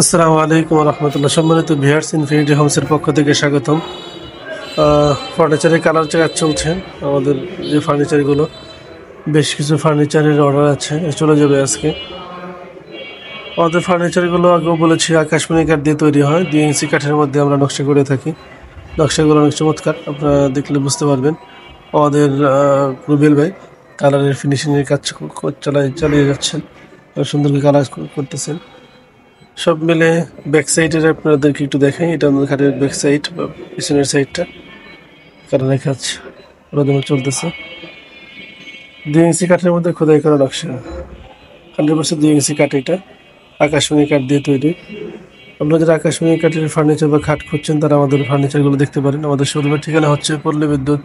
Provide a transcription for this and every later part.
আসসালামু আলাইকুম রহমতুল্লাহ। সম্মানিত ভিউয়ার্স, ইনফিনিটি হোমসের পক্ষ থেকে স্বাগতম। ফার্নিচারের কালার কাজ চলছে। আমাদের যে ফার্নিচারগুলো, বেশ কিছু ফার্নিচারের অর্ডার আছে, চলে যাবে আজকে। আমাদের ফার্নিচারগুলো আগেও বলেছি আকাশমণি কাঠ দিয়ে তৈরি হয়। 2 ইঞ্চি কাঠের মধ্যে আমরা নকশা করে থাকি। নকশাগুলো অনেক চমৎকার, আপনারা দেখলে বুঝতে পারবেন। আমাদের রুবেল ভাই কালারের ফিনিশিংয়ের কাজ চালিয়ে যাচ্ছেন, সুন্দর করে কালার করতেছেন। সব মিলে ব্যাক সাইডের আপনাদেরকে একটু দেখাই। এটা আমাদের খাটের ব্যাক সাইড বা পিছনের সাইডটা কারণে কাজ প্রথমে চলতেছে। 2 ইঞ্চি কাঠের মধ্যে খোদাই করা নকশা, 100% 2 ইঞ্চি কাঠ। এটা আকাশমণি কাঠ দিয়ে তৈরি। আপনারা যারা আকাশমণি কাঠের ফার্নিচার বা খাট খুঁজছেন তারা আমাদের ফার্নিচারগুলো দেখতে পারেন। আমাদের শোরুমের ঠিকানা হচ্ছে পল্লী বিদ্যুৎ,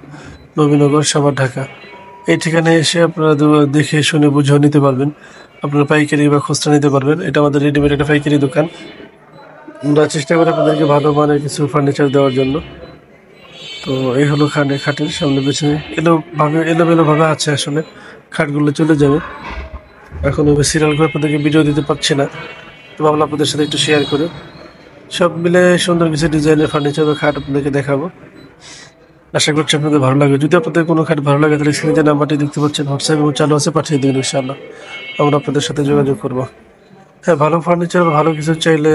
নবীনগর, সাভার, ঢাকা। এই ঠিকানায় এসে আপনারা দেখে শুনে বুঝেও নিতে পারবেন। আপনারা পাইকারি বা খুচরা নিতে পারবেন। এটা আমাদের রেডিমেড একটা পাইকারি দোকান। আমরা চেষ্টা করি আপনাদেরকে ভালো মানের কিছু ফার্নিচার দেওয়ার জন্য। তো এই হলো খাটের সামনে পেছনে এলোমেলো ভাবে আছে। আসলে খাটগুলো চলে যাবে। এখন ওই সিরিয়াল করে আপনাদেরকে ভিডিও দিতে পারছি না, তো ভাবলাম আপনাদের সাথে একটু শেয়ার করে। সব মিলে সুন্দর কিছু ডিজাইনের ফার্নিচার বা খাট আপনাদেরকে দেখাবো। আশা করছি আপনাদের ভালো লাগবে। যদি আপনাদের কোনো খাট ভালো লাগে তাহলে স্ক্রিনে যে নাম্বারটি দেখতে পাচ্ছেন হোয়াটসঅ্যাপ এবং চালু আছে, পাঠিয়ে দেবেন। ইনশাআল্লাহ আমরা আপনাদের সাথে যোগাযোগ করবো। হ্যাঁ, ভালো ফার্নিচার ভালো কিছু চাইলে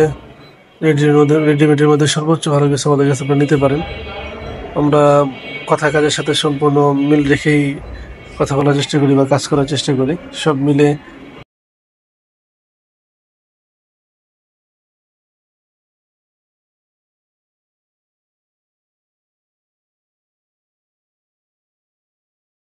রেডিমেডের মধ্যে সর্বোচ্চ ভালো কিছু আমাদের কাছে আপনারা নিতে পারেন। আমরা কথা কাজের সাথে সম্পূর্ণ মিল রেখেই কথা বলার চেষ্টা করি বা কাজ করার চেষ্টা করি। সব মিলে